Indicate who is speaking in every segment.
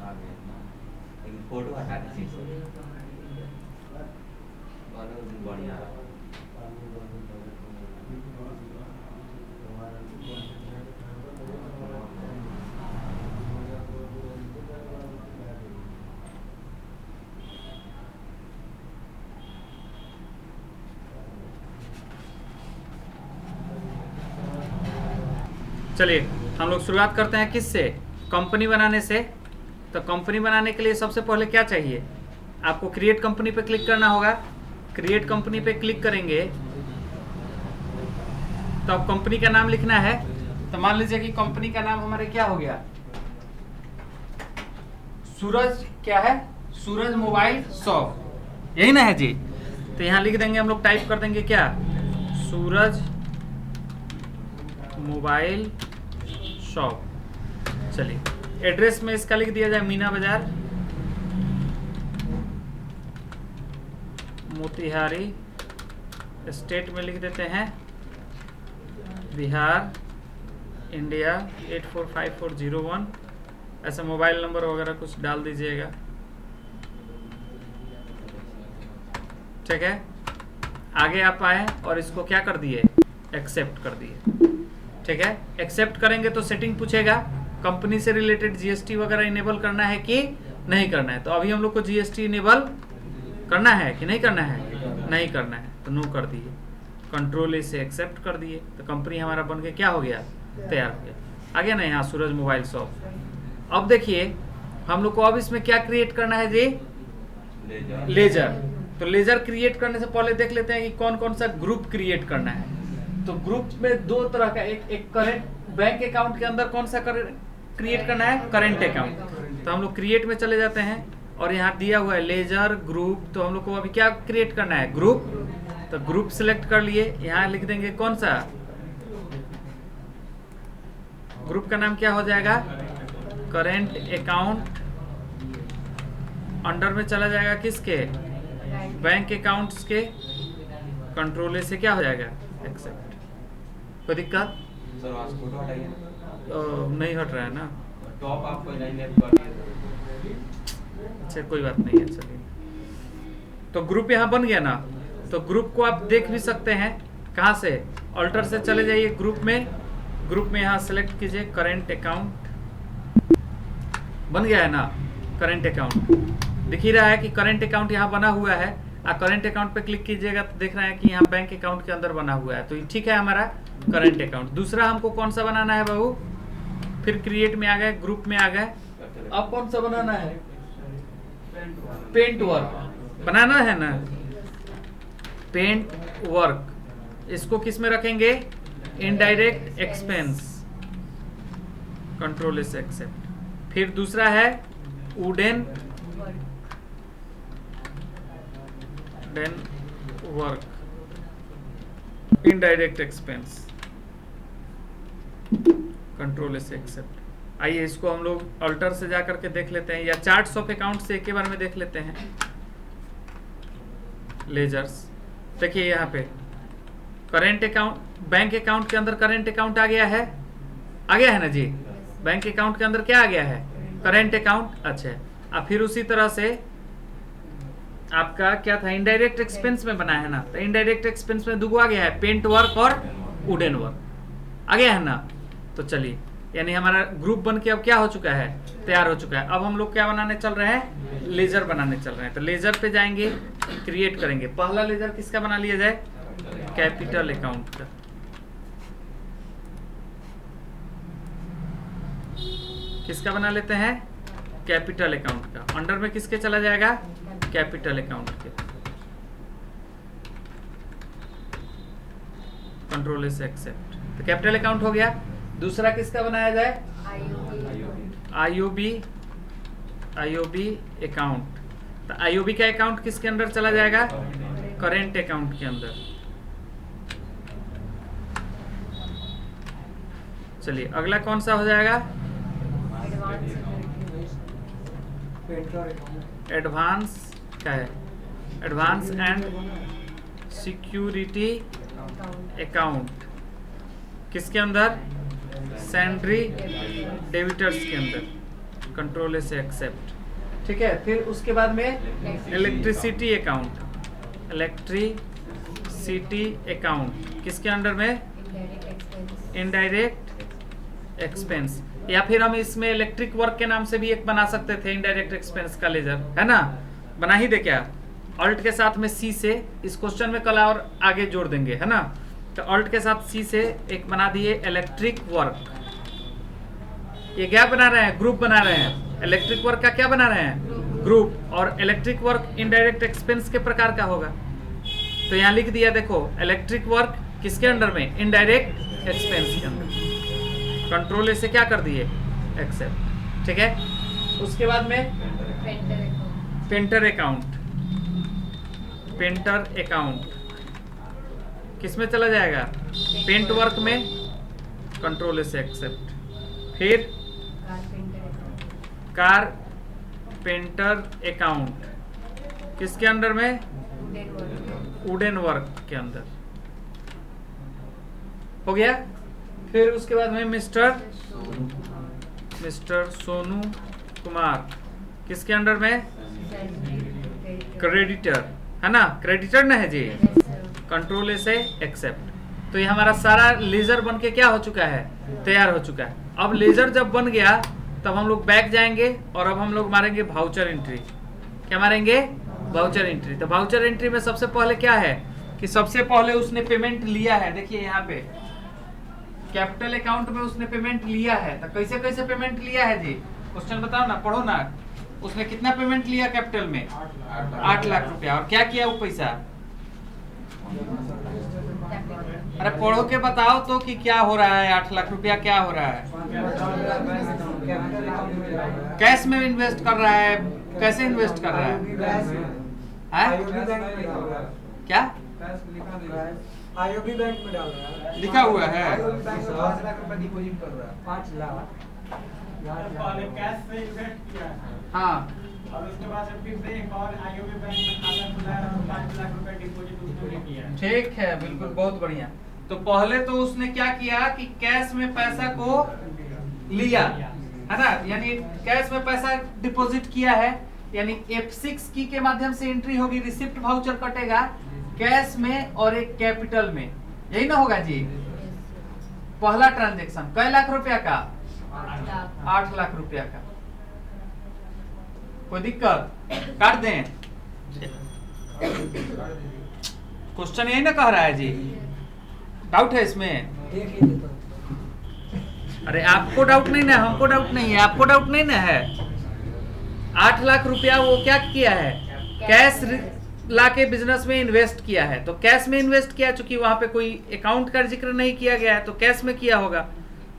Speaker 1: लेकिन फोटो हटा दीजिए बढ़िया।
Speaker 2: चलिए हम लोग शुरुआत करते हैं किससे, कंपनी बनाने से। तो कंपनी बनाने के लिए सबसे पहले क्या चाहिए, आपको क्रिएट कंपनी पे क्लिक करना होगा। क्रिएट कंपनी पे क्लिक करेंगे तो अब कंपनी का नाम लिखना है। तो मान लीजिए कि कंपनी का नाम हमारे क्या हो गया, सूरज, क्या है, सूरज मोबाइल शॉप, यही ना है जी। तो यहाँ लिख देंगे हम लोग, टाइप कर देंगे क्या, सूरज मोबाइल शॉप। चलिए एड्रेस में इसका लिख दिया जाए मीना बाजार, मोतिहारी, स्टेट में लिख देते हैं बिहार, इंडिया 845401। ऐसा मोबाइल नंबर वगैरह कुछ डाल दीजिएगा, ठीक है। आगे आप आए और इसको क्या कर दिए, एक्सेप्ट कर दिए, ठीक है। एक्सेप्ट करेंगे तो सेटिंग पूछेगा कंपनी से रिलेटेड जीएसटी वगैरह इनेबल करना है कि नहीं करना है। तो अभी हम लोग को जीएसटी इनेबल करना है कि नहीं करना है, नहीं करना है, तो नो कर दिए, कंट्रोल से एक्सेप्ट कर दिए। तो कंपनी हमारा बन के क्या हो गया, तैयार हो गया। आगे ना यहाँ सूरज मोबाइल शॉप। अब देखिए हम लोग को अब इसमें क्या क्रिएट करना है जी, लेजर। तो लेजर क्रिएट करने से पहले देख लेते हैं कि कौन कौन सा ग्रुप क्रिएट करना है। तो ग्रुप में दो तरह का, एक करेंट बैंक अकाउंट के अंदर कौन सा क्रिएट करना है, करेंट अकाउंट। तो हम लोग क्रिएट में चले जाते हैं और यहाँ दिया हुआ है लेजर ग्रुप। तो हम लोग को अभी क्या क्रिएट करना है, ग्रुप। तो ग्रुप सिलेक्ट कर लिए, यहाँ लिख देंगे कौन सा ग्रुप का नाम क्या हो जाएगा, करेंट अकाउंट। अंडर में चला जाएगा किसके, बैंक अकाउंट्स के। कंट्रोल से क्या हो जाएगा, एक्सेप्ट। कोई दिक्कत
Speaker 1: सर आज फोटो हटाइए,
Speaker 2: नहीं हट रहा है ना,
Speaker 1: टॉप आपको लाइन लेफ्ट कर दिए।
Speaker 2: अच्छा कोई बात नहीं है, चलिए। तो ग्रुप यहाँ बन गया ना। तो ग्रुप को आप देख भी सकते हैं, कहाँ से, अल्टर से चले जाइए ग्रुप में। ग्रुप में यहाँ सेलेक्ट कीजिए करेंट अकाउंट, बन गया है ना करेंट अकाउंट। दिख ही रहा है कि करेंट अकाउंट यहाँ बना हुआ है। करेंट अकाउंट पे क्लिक कीजिएगा तो देख रहे हैं कि यहाँ बैंक अकाउंट के अंदर बना हुआ है। तो ये ठीक है हमारा करेंट अकाउंट। दूसरा हमको कौन सा बनाना है बाबू, फिर क्रिएट में आ गए, ग्रुप में आ गए। अब कौन सा बनाना है, पेंट वर्क बनाना है ना, पेंट वर्क। इसको किस में रखेंगे, इनडायरेक्ट एक्सपेंस। कंट्रोल से एक्सेप्ट। फिर दूसरा है wooden work, indirect expense. Control से एक्सेप्ट। आइए इसको हम लोग अल्टर से जा करके देख लेते हैं, या चार्ट्स ऑफ अकाउंट से एक बार में देख लेते हैं। लेजर्स देखिए यहाँ पे करेंट अकाउंट, बैंक अकाउंट के अंदर करेंट अकाउंट आ गया है ना जी। बैंक अकाउंट के अंदर क्या आ गया है, करेंट अकाउंट। अच्छा, अब फिर उसी तरह से आपका क्या था, इनडायरेक्ट एक्सपेंस में बना है ना। तो इनडायरेक्ट एक्सपेंस में दुगो आ गया है, पेंट वर्क और वुडन वर्क आ गया है ना। तो चलिए, यानी हमारा ग्रुप बन के अब क्या हो चुका है, तैयार हो चुका है। अब हम लोग क्या बनाने चल रहे हैं, लेजर बनाने चल रहे हैं। तो लेजर पे जाएंगे, क्रिएट करेंगे। पहला लेजर किसका बना लिया जाए, कैपिटल अकाउंट का। किसका बना लेते हैं, कैपिटल अकाउंट का। अंडर में किसके चला जाएगा, कैपिटल अकाउंट के। कंट्रोल से एक्सेप्ट। तो कैपिटल अकाउंट हो गया। दूसरा किसका बनाया जाए, आईओबी अकाउंट। तो आईओबी का अकाउंट किसके अंदर चला जाएगा, करेंट अकाउंट के अंदर। चलिए अगला कौन सा हो जाएगा, एडवांस का है, एडवांस एंड सिक्योरिटी अकाउंट। किसके अंदर, सैंड्री डेबिटर्स के अंदर। कंट्रोल से एक्सेप्ट। ठीक है, फिर उसके बाद में इलेक्ट्रिसिटी अकाउंट, इलेक्ट्रिसिटी अकाउंट किसके अंडर में? इनडायरेक्ट एक्सपेंस, या फिर हम इसमें इलेक्ट्रिक वर्क के नाम से भी एक बना सकते थे इनडायरेक्ट एक्सपेंस का लेजर, है ना? बना ही दे क्या? ऑल्ट के साथ में सी से, इस क्वेश्चन में कल और आगे जोड़ देंगे, है ना? तो ऑल्ट के साथ सी से एक बना दिए इलेक्ट्रिक वर्क। ये क्या बना रहे हैं? ग्रुप बना रहे हैं। इलेक्ट्रिक वर्क का क्या बना रहे हैं? ग्रुप। और इलेक्ट्रिक वर्क इनडायरेक्ट एक्सपेंस के प्रकार का होगा, तो यहाँ लिख दिया, देखो इलेक्ट्रिक वर्क किसके अंडर में? इनडायरेक्ट एक्सपेंस के अंदर। कंट्रोल से क्या कर दिए? एक्सेप्ट। ठीक है, उसके बाद में पेंटर अकाउंट, पेंटर अकाउंट किसमें चला जाएगा? पेंट वर्क में। कंट्रोल से एक्सेप्ट। फिर कार पेंटर अकाउंट किसके अंडर में? वुडन वर्क के अंदर। हो गया। फिर उसके बाद में मिस्टर सोनू कुमार किसके अंडर में? क्रेडिटर, है ना? क्रेडिटर ना है जी। कंट्रोल से एक्सेप्ट। तो ये हमारा सारा लेजर बन के क्या हो चुका है? तैयार हो चुका है। अब लेजर जब बन गया तब हम लोग बैक जाएंगे और अब हम लोग मारेंगे वाउचर एंट्री। क्या मारेंगे? Voucher entry. तो वाउचर एंट्री में सबसे पहले क्या है कि सबसे पहले उसने पेमेंट लिया है। देखिए यहाँ पे कैपिटल अकाउंट में उसने पेमेंट लिया है। तो कैसे कैसे पेमेंट लिया है जी? क्वेश्चन बताओ ना, पढ़ो ना। उसने कितना पेमेंट लिया कैपिटल में? 8 लाख रुपया। और क्या किया वो पैसा? अरे पढ़ो के बताओ तो कि क्या हो रहा है? 8 लाख रुपया क्या हो रहा है? कैश में इन्वेस्ट कर रहा है। कैसे इन्वेस्ट कर रहा है? क्या
Speaker 3: आईओबी बैंक में डाल रहा है?
Speaker 2: लिखा हुआ है
Speaker 3: 5 लाख रुपए डिपॉजिट कर रहा है। 5 लाख
Speaker 4: पहले कैश से इन्वेस्ट किया है
Speaker 2: हाँ।
Speaker 4: और उसके बाद से फिर से एक और आईओबी बैंक में खाता खुलाया और 5 लाख रुपए डिपॉजिट उसने किया है।
Speaker 2: ठीक है, बिल्कुल, बहुत बढ़िया। तो पहले तो उसने क्या किया कि कैश में पैसा को लिया, है ना? यानी कैश में पैसा डिपॉजिट किया है, यानी F6 की के माध्यम से एंट्री होगी। रिसिप्ट वाउचर कटेगा कैश में और एक कैपिटल में, यही ना होगा जी? पहला ट्रांजैक्शन कै लाख रुपया का? 8 लाख रुपया का। कोई दिक्कत? काट दें। क्वेश्चन यही ना कह रहा है जी? डाउट है इसमें?
Speaker 3: देख लीजिए तो।
Speaker 2: अरे आपको डाउट नहीं ना, हमको डाउट नहीं है। आपको डाउट नहीं ना है? 8 लाख रुपया वो क्या किया है? कैश लाके बिजनेस में इन्वेस्ट किया है। तो कैश में इन्वेस्ट किया, चूंकि वहां पे कोई अकाउंट का जिक्र नहीं किया गया है तो कैश में किया होगा।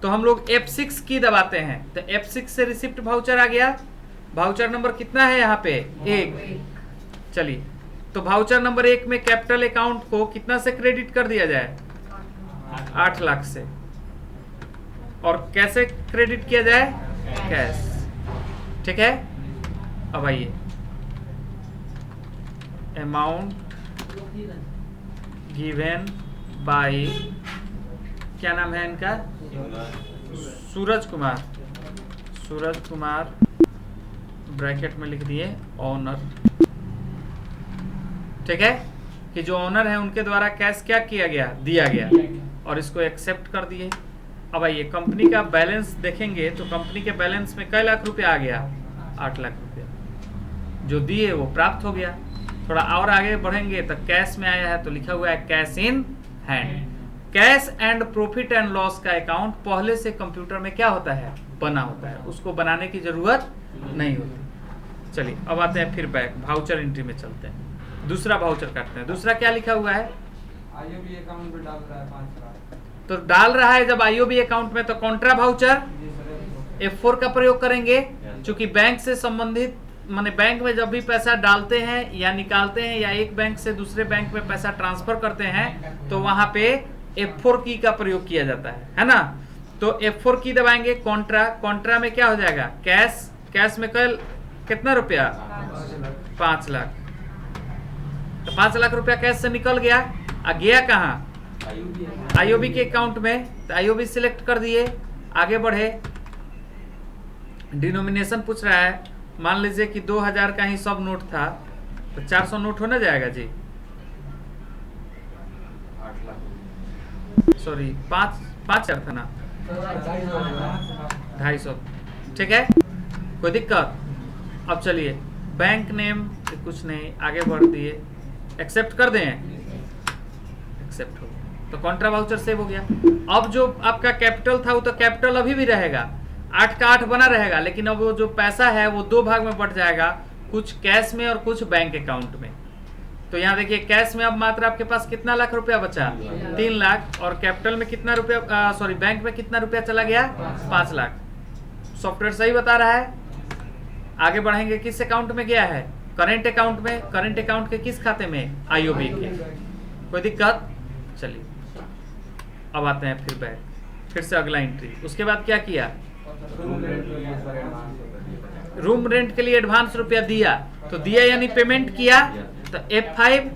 Speaker 2: तो हम लोग F6 की दबाते हैं तो F6 से रिसिप्ट वाउचर आ गया। वाउचर नंबर कितना है यहाँ पे? 1। चलिए, तो वाउचर नंबर 1 में कैपिटल अकाउंट को कितना से क्रेडिट कर दिया जाए? 8 लाख से। और कैसे क्रेडिट किया जाए? कैश। ठीक है, अब आइए अमाउंट गिवन बाय, क्या नाम है इनका? सूरज कुमार। सूरज कुमार ब्रैकेट में लिख दिए ऑनर। ठीक है, कि जो ऑनर है उनके द्वारा कैश क्या किया गया? दिया गया। और इसको एक्सेप्ट कर दिए। अब आइए कंपनी का बैलेंस देखेंगे तो कंपनी के बैलेंस में कै लाख रुपया आ गया? 8 लाख रुपया। जो दिए वो प्राप्त हो गया। थोड़ा और आगे बढ़ेंगे तो कैश में आया है तो लिखा हुआ है cash in hand. Cash and profit and loss का अकाउंट पहले से कंप्यूटर में क्या होता है? बना होता है, उसको बनाने की जरूरत नहीं होती। चलिए अब आते हैं फिर बैक वाउचर एंट्री में चलते हैं। दूसरा वाउचर काटते हैं। दूसरा क्या लिखा हुआ है?
Speaker 3: आईओबी अकाउंट में डाल रहा है 5 लाख।
Speaker 2: तो डाल रहा है जब आईओबी अकाउंट में तो कॉन्ट्रा वाउचर F4 का प्रयोग करेंगे। चूंकि बैंक से संबंधित, माने बैंक में जब भी पैसा डालते हैं या निकालते हैं या एक बैंक से दूसरे बैंक में पैसा ट्रांसफर करते हैं तो वहां पे F4 की का प्रयोग किया जाता है ना? तो F4 की दबाएंगे। कॉन्ट्रा में क्या हो जाएगा? कैश। कैश में कल कितना रुपया? 5 लाख। तो 5 लाख रुपया कैश से निकल गया। गया कहाँ? आईओबी के अकाउंट में। तो आईओबी सिलेक्ट कर दिए, आगे बढ़े। डिनोमिनेशन पूछ रहा है, मान लीजिए कि 2000 का ही सब नोट था, तो 400 नोट होना जाएगा जी,
Speaker 1: 8 लाख
Speaker 2: सॉरी 5,000 था ना, 250, ठीक है, कोई दिक्कत। अब चलिए बैंक नेम कुछ नहीं, आगे बढ़ दिए, एक्सेप्ट कर दें, एक्सेप्ट हो गया तो कॉन्ट्रा वाउचर सेव हो गया। अब जो आपका कैपिटल था वो तो कैपिटल अभी भी रहेगा, 8 का 8 बना रहेगा, लेकिन अब वो जो पैसा है वो 2 भाग में बट जाएगा, कुछ कैश में और कुछ बैंक अकाउंट में। तो यहाँ देखिए कैश में अब मात्र आपके पास कितना लाख रुपया बचा, 3 लाख, और कैपिटल में कितना रुपया, सॉरी बैंक में कितना रुपया चला गया, 5 लाख। सॉफ्टवेयर सही बता रहा है। आगे बढ़ेंगे, किस अकाउंट में गया है, करेंट अकाउंट में, करेंट अकाउंट के किस खाते में, आईओबी के। कोई दिक्कत, चलिए अब आते हैं फिर बैक, फिर से अगला एंट्री। उसके बाद क्या किया, रूम रेंट के लिए एडवांस रुपया दिया, तो दिया यानी पेमेंट किया, तो F5,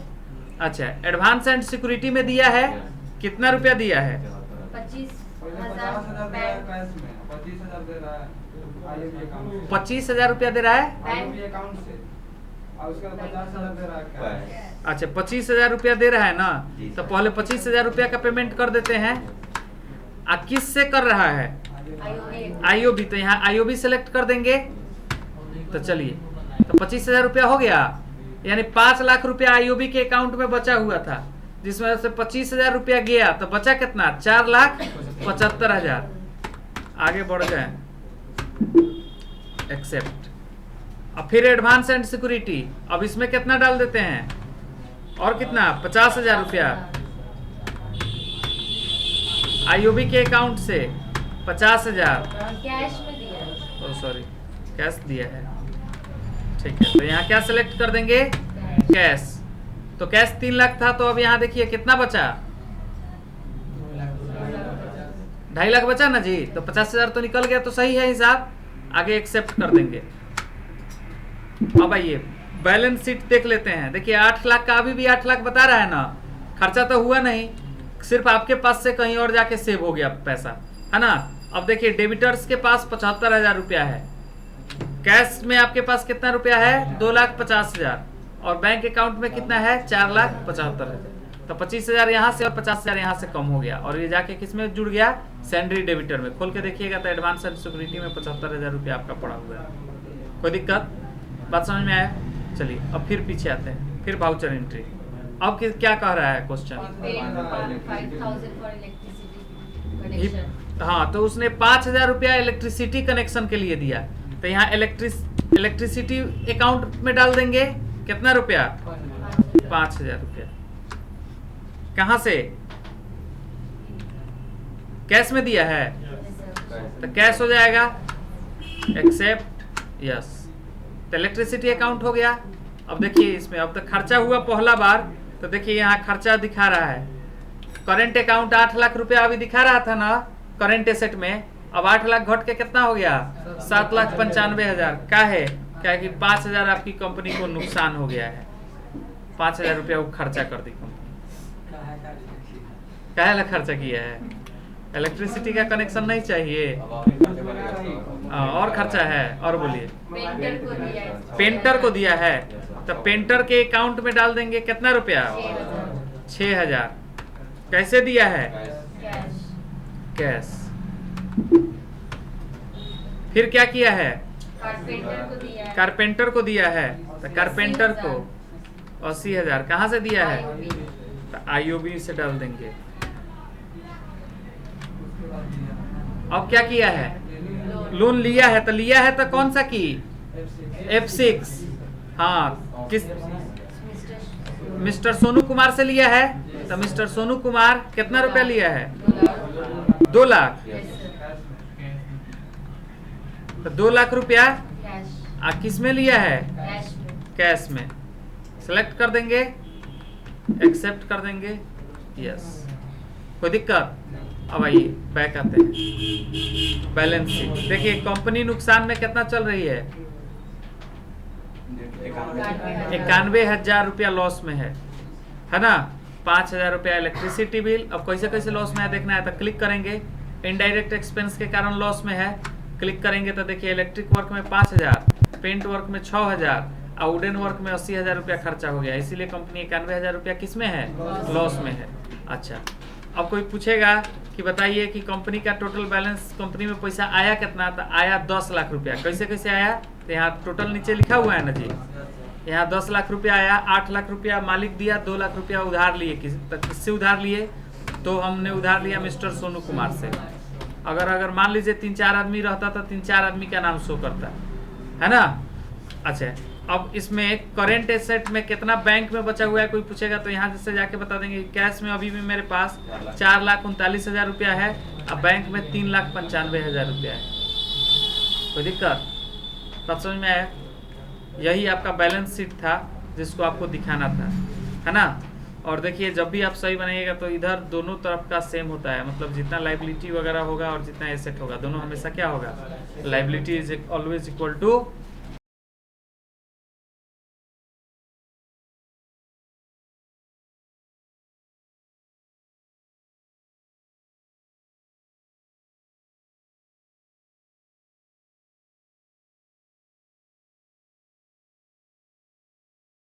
Speaker 2: अच्छा एडवांस एंड सिक्योरिटी में दिया है, कितना रुपया दिया है,
Speaker 3: 50,000 कैश में, 25,000 दे रहा है IOB अकाउंट से।
Speaker 2: 25,000 रुपया दे रहा है,
Speaker 3: IOB अकाउंट से, और उसके बाद 50,000 दे रहा है कैश।
Speaker 2: अच्छा 25,000 रुपया दे रहा है ना,
Speaker 1: जी
Speaker 2: तो
Speaker 1: सर।
Speaker 2: पहले 25,000 रुपया का पेमेंट कर देते हैं। किस से कर रहा है, आईओबी, तो यहाँ आईओबी सेलेक्ट कर देंगे। तो चलिए, तो 25,000 रुपया हो गया, यानी 5 लाख रुपया आईओबी के अकाउंट में बचा हुआ था, जिसमें से 25,000 रुपया गया, तो बचा कितना, 4,75,000। आगे बढ़ गए, एक्सेप्ट। अब फिर एडवांस एंड सिक्योरिटी, अब इसमें कितना डाल देते हैं, और कितना, 50,000 रुपया आईओबी के अकाउंट से, 50,000,
Speaker 5: कैश में दिया,
Speaker 2: ओ सॉरी कैश दिया है, ठीक है। तो यहाँ क्या सेलेक्ट कर देंगे, कैश। तो कैश 3 लाख था, तो अब यहाँ देखिए कितना बचा, 2.5 लाख बचा ना जी, तो 50,000 तो निकल गया, तो सही है हिसाब। आगे एक्सेप्ट कर देंगे। अब आइए बैलेंस शीट देख लेते हैं। देखिए 8 लाख का अभी भी 8 लाख बता रहा है ना, खर्चा तो हुआ नहीं, सिर्फ आपके पास से कहीं और जाके सेव हो गया पैसा, है ना। अब देखिए डेबिटर्स के पास 75,000 रुपया है, कैश में आपके पास कितना रुपया है, 2,50,000, और बैंक अकाउंट में कितना है, 4,75,000। तो 25,000 यहाँ से और 50,000 यहाँ से कम हो गया, और ये जाके किस में जुड़ गया, सैंडरी डेबिटर में। खोल के देखिएगा तो एडवांस एंड सिक्योरिटी में 75,000 रुपया आपका पड़ा हुआ है। कोई दिक्कत, बात समझ में आया। चलिए अब फिर पीछे आते हैं, फिर वाउचर एंट्री। अब क्या कह रहा है क्वेश्चन,
Speaker 5: 5,000 फॉर इलेक्ट्रिसिटी कनेक्शन।
Speaker 2: हाँ, तो उसने 5,000 रुपया इलेक्ट्रिसिटी कनेक्शन के लिए दिया, तो यहाँ इलेक्ट्रिसिटी अकाउंट में डाल देंगे कितना रुपया, 5,000 रुपया। कहाँ से, कैश में दिया है, तो कैश हो जाएगा, एक्सेप्ट, यस। तो इलेक्ट्रिसिटी अकाउंट हो गया। अब देखिए इसमें अब तक खर्चा हुआ पहला बार, तो देखिए यहाँ खर्चा दिखा रहा है, करेंट अकाउंट 8 लाख रुपया अभी दिखा रहा था ना करेंट एसेट में, अब 8 लाख घट के कितना हो गया, 7,95,000 का है, क्या है कि 5,000 आपकी कंपनी को नुकसान हो गया है, 5,000 रुपया वो खर्चा कर दी कंपनी। काहे ला खर्चा किया है, इलेक्ट्रिसिटी का कनेक्शन नहीं चाहिए,
Speaker 1: अब आपके खर्चे बढ़ेगा।
Speaker 2: और खर्चा है, और बोलिए।
Speaker 5: पेंटर को दिया है,
Speaker 2: पेंटर को दिया है, तो पेंटर के अकाउंट में डाल देंगे कितना रुपया, 6,000। कैसे दिया है,
Speaker 5: कैश,
Speaker 2: कैश। फिर क्या किया है,
Speaker 5: कारपेंटर को दिया है,
Speaker 2: कारपेंटर को दिया है, तो कारपेंटर को 80,000 कहाँ से दिया है,
Speaker 5: IOB,
Speaker 2: तो आईओबी से डाल देंगे। अब क्या किया है, लोन लिया है, तो लिया है तो कौन सा की, F6, हाँ किस, मिस्टर सोनू कुमार से लिया है, तो मिस्टर सोनू कुमार कितना रुपया लिया है, 2 लाख, तो 2 लाख रुपया
Speaker 5: कैश,
Speaker 2: किस में लिया है,
Speaker 5: कैश में,
Speaker 2: कैश में। सेलेक्ट कर देंगे, एक्सेप्ट कर देंगे, यस। कोई दिक्कत। अब आइए बैक आते हैं, बैलेंस शीट। देखिए कंपनी नुकसान में कितना चल रही है, 91,000 रुपया लॉस में है ना। 5,000 रुपया इलेक्ट्रिसिटी बिल। अब कैसे कैसे लॉस में है देखना है, तो क्लिक करेंगे, इनडायरेक्ट एक्सपेंस के कारण लॉस में है, क्लिक करेंगे तो देखिए इलेक्ट्रिक वर्क में 5000, पेंट वर्क में 6000 और वुडन वर्क में 80,000 रुपया खर्चा हो गया, इसीलिए कंपनी 91,000 रुपया किस में है, लॉस में है। अच्छा, अब कोई पूछेगा कि बताइए कि कंपनी का टोटल बैलेंस, कंपनी में पैसा आया कितना, तो आया 10 लाख रुपया। कैसे कैसे आया, तो यहाँ टोटल नीचे लिखा हुआ है ना जी, यहाँ 10 लाख रुपया आया, 8 लाख रुपया मालिक दिया, 2 लाख रुपया उधार लिए। किससे उधार लिए, तो हमने उधार लिया मिस्टर सोनू कुमार से। अगर मान लीजिए 3-4 आदमी रहता तो 3-4 आदमी का नाम शो करता है ना। अच्छा, अब इसमें करंट एसेट में कितना बैंक में बचा हुआ है कोई पूछेगा तो यहाँ से जाके बता देंगे कैश में अभी भी मेरे पास 4,39,000 रुपया है और बैंक में 3,95,000 रुपया है। कोई दिक्कत, बात समझ में आया? यही आपका बैलेंस शीट था जिसको आपको दिखाना था, है ना। और देखिए जब भी आप सही बनाइएगा तो इधर दोनों तरफ का सेम होता है, मतलब जितना लाइबिलिटी वगैरह होगा और जितना एसेट होगा दोनों हमेशा क्या होगा, liability is always equal to